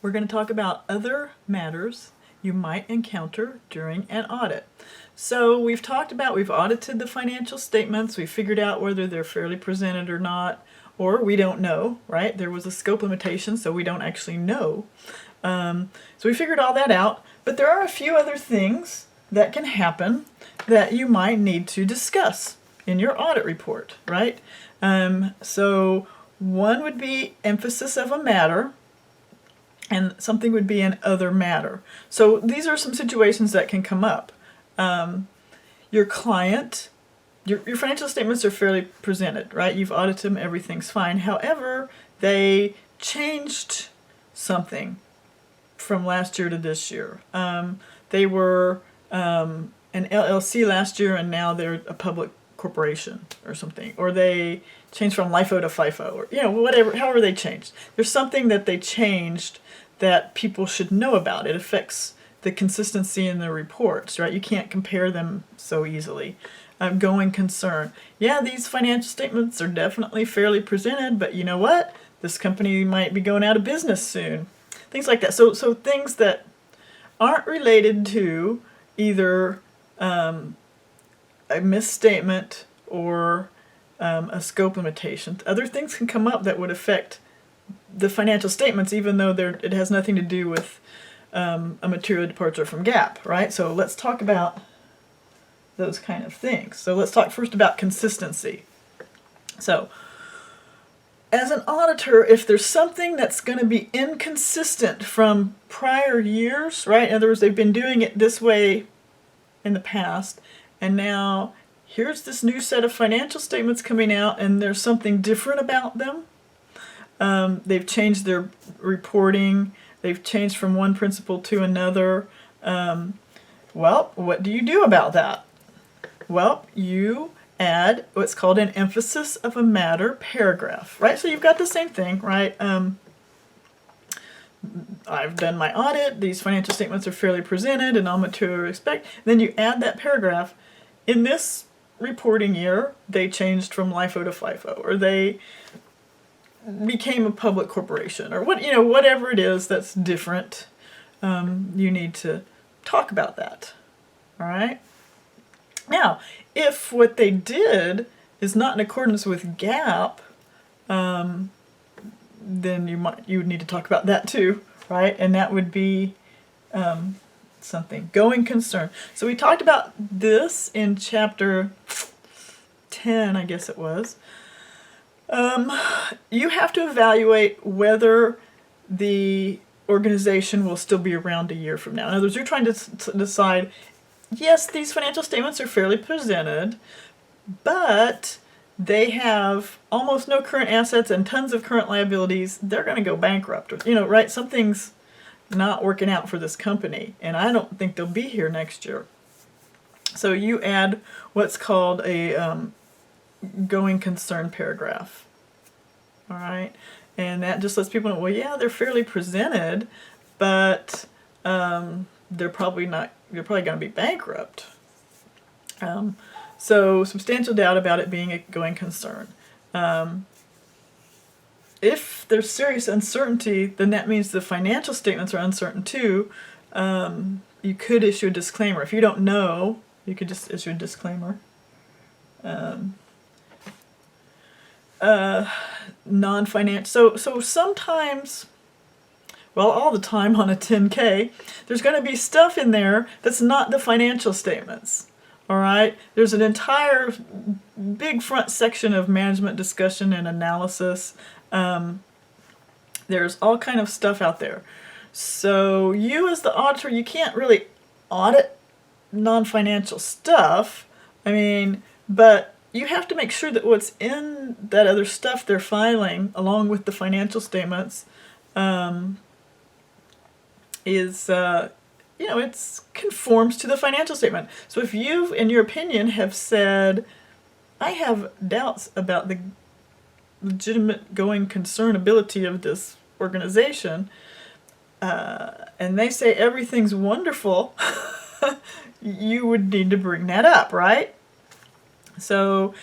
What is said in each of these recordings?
We're going to talk about other matters you might encounter during an audit. So we've audited the financial statements, we figured out whether they're fairly presented or not, or we don't know, right? There was a scope limitation, so we don't actually know. So we figured all that out, but there are a few other things that can happen that you might need to discuss in your audit report, right? So one would be emphasis of a matter, and something would be an other matter. So these are some situations that can come up. Your client, your financial statements are fairly presented, right? You've audited them, everything's fine. However, they changed something from last year to this year. They were an LLC last year and now they're a public corporation or something. Or they changed from LIFO to FIFO, or whatever, however they changed. There's something that they changed that people should know about. It affects the consistency in the reports, right? You can't compare them so easily. Going concern. Yeah, these financial statements are definitely fairly presented, but you know what? This company might be going out of business soon. Things like that. So things that aren't related to either a misstatement or a scope limitation. Other things can come up that would affect the financial statements, even though it has nothing to do with a material departure from GAAP, right? So let's talk about those kind of things. So let's talk first about consistency. So as an auditor, if there's something that's going to be inconsistent from prior years, right? In other words, they've been doing it this way in the past, and now here's this new set of financial statements coming out, and there's something different about them. They've changed their reporting. They've changed from one principle to another. Well, what do you do about that? Well, you add what's called an emphasis of a matter paragraph, right? So you've got the same thing, right? I've done my audit. These financial statements are fairly presented in all material respect. Then you add that paragraph. In this reporting year, they changed from LIFO to FIFO, or they became a public corporation, or whatever it is that's different. You need to talk about that. All right. Now, if what they did is not in accordance with GAAP, then you would need to talk about that too, right? And that would be something. Going concern. So we talked about this in chapter 10, I guess it was. You have to evaluate whether the organization will still be around a year from now. In other words, you're trying to decide, yes, these financial statements are fairly presented, but they have almost no current assets and tons of current liabilities. They're going to go bankrupt, right? Something's not working out for this company, and I don't think they'll be here next year. So you add what's called a going concern paragraph. All right, and that just lets people know, well, yeah, they're fairly presented, but they're probably going to be bankrupt. So substantial doubt about it being a going concern. If there's serious uncertainty, then that means the financial statements are uncertain too. You could issue a disclaimer. If you don't know, you could just issue a disclaimer. Non-financial. So sometimes, well, all the time on a 10K, there's going to be stuff in there that's not the financial statements. All right? There's an entire big front section of management discussion and analysis. There's all kind of stuff out there. So you as the auditor, you can't really audit non-financial stuff. But you have to make sure that what's in that other stuff they're filing, along with the financial statements, it conforms to the financial statement. So if you, in your opinion, have said, I have doubts about the legitimate going concernability of this organization, and they say everything's wonderful, you would need to bring that up, right? So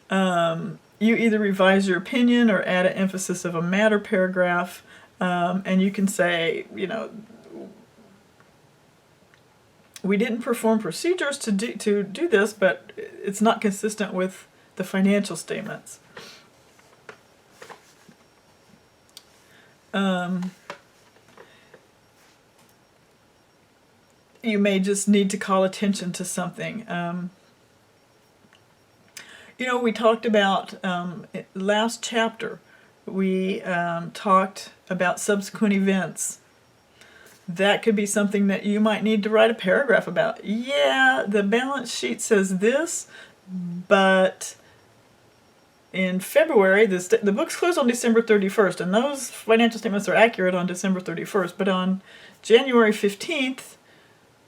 you either revise your opinion or add an emphasis of a matter paragraph. And you can say, we didn't perform procedures to do this, but it's not consistent with the financial statements. You may just need to call attention to something. We talked about last chapter. We talked about subsequent events. That could be something that you might need to write a paragraph about. Yeah, the balance sheet says this, but in February, the books close on December 31st, and those financial statements are accurate on December 31st, but on January 15th,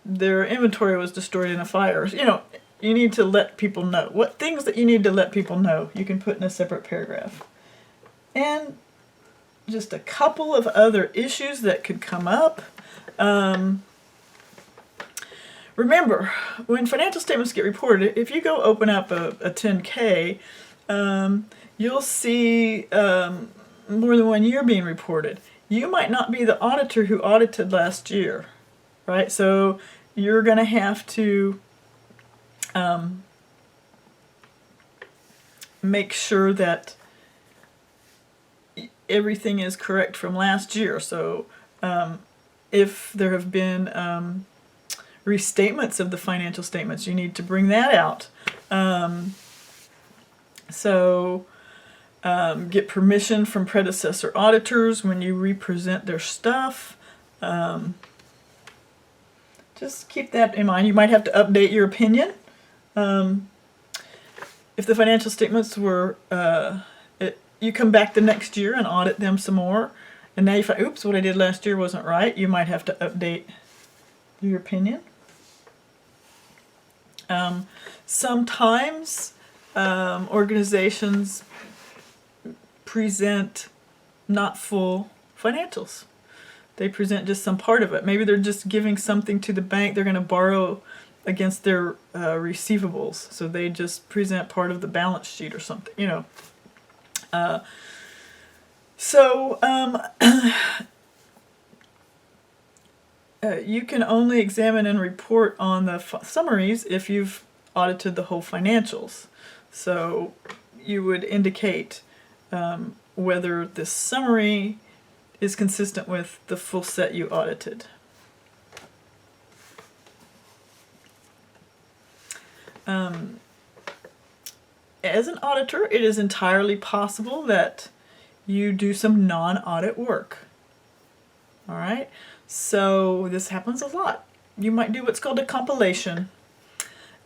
their inventory was destroyed in a fire. You need to let people know. What things that you need to let people know, you can put in a separate paragraph. And just a couple of other issues that could come up. Remember, when financial statements get reported, if you go open up a 10K, you'll see more than 1 year being reported. You might not be the auditor who audited last year, right? So you're going to have to make sure that everything is correct from last year. So if there have been restatements of the financial statements, you need to bring that out. Get permission from predecessor auditors when you represent their stuff. Just keep that in mind. You might have to update your opinion. If the financial statements were, you come back the next year and audit them some more, and now you find, oops, what I did last year wasn't right, you might have to update your opinion. Sometimes organizations present not full financials. They present just some part of it. Maybe they're just giving something to the bank they're going to borrow against their receivables. So they just present part of the balance sheet or something, you can only examine and report on the summaries if you've audited the whole financials. So you would indicate whether this summary is consistent with the full set you audited. As an auditor, it is entirely possible that you do some non-audit work. All right, so this happens a lot. You might do what's called a compilation.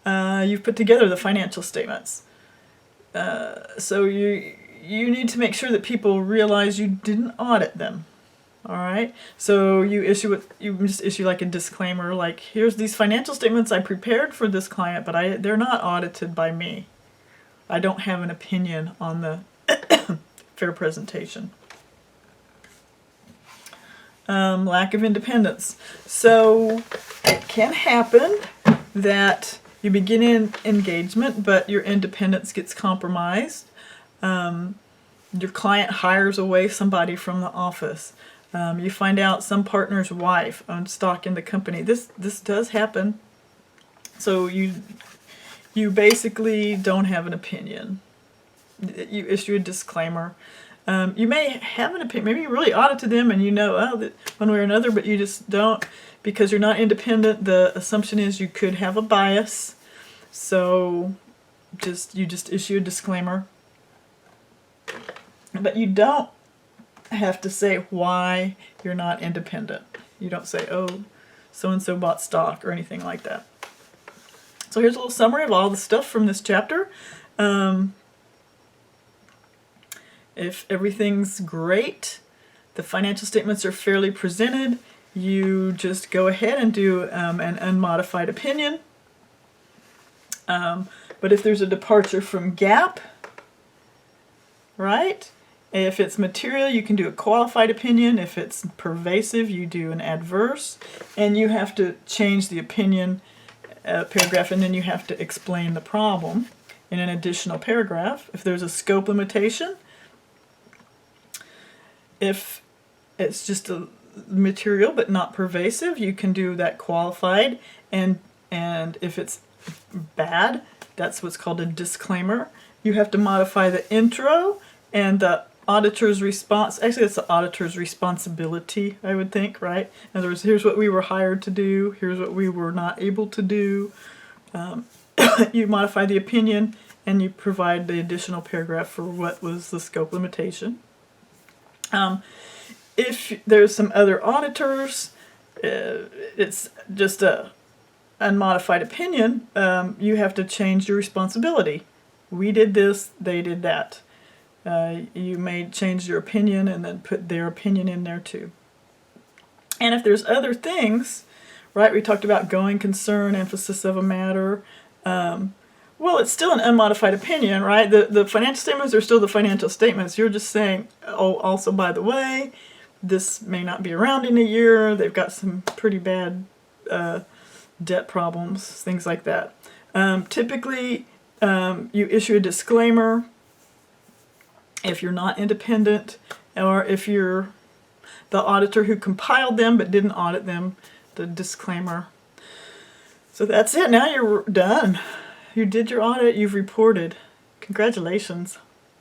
You've put together the financial statements. So you need to make sure that people realize you didn't audit them. All right, so you just issue like a disclaimer, like, here's these financial statements I prepared for this client, but they're not audited by me. I don't have an opinion on the fair presentation. Lack of independence. So it can happen that you begin in engagement, but your independence gets compromised. Your client hires away somebody from the office. You find out some partner's wife owns stock in the company. This does happen. So you basically don't have an opinion. You issue a disclaimer. You may have an opinion. Maybe you really audited them and that one way or another, but you just don't, because you're not independent. The assumption is you could have a bias. So you just issue a disclaimer. But you don't have to say why you're not independent. You don't say, oh, so-and-so bought stock or anything like that. So here's a little summary of all the stuff from this chapter. If everything's great, the financial statements are fairly presented, you just go ahead and do an unmodified opinion. But if there's a departure from GAAP, right? If it's material, you can do a qualified opinion. If it's pervasive, you do an adverse. And you have to change the opinion paragraph, and then you have to explain the problem in an additional paragraph. If there's a scope limitation, if it's just a material but not pervasive, you can do that qualified, and if it's bad, that's what's called a disclaimer. You have to modify the intro and the auditor's response. Actually, it's the auditor's responsibility, I would think, right? In other words, here's what we were hired to do, here's what we were not able to do. You modify the opinion, and you provide the additional paragraph for what was the scope limitation. If there's some other auditors, it's just a unmodified opinion, you have to change your responsibility. We did this, they did that. You may change your opinion and then put their opinion in there too. And if there's other things, right, we talked about going concern, emphasis of a matter. Well, it's still an unmodified opinion, right? The financial statements are still the financial statements. You're just saying, oh, also, by the way, this may not be around in a year. They've got some pretty bad debt problems, things like that. Typically, you issue a disclaimer if you're not independent, or if you're the auditor who compiled them but didn't audit them, the disclaimer. So that's it. Now you're done. You did your audit. You've reported. Congratulations.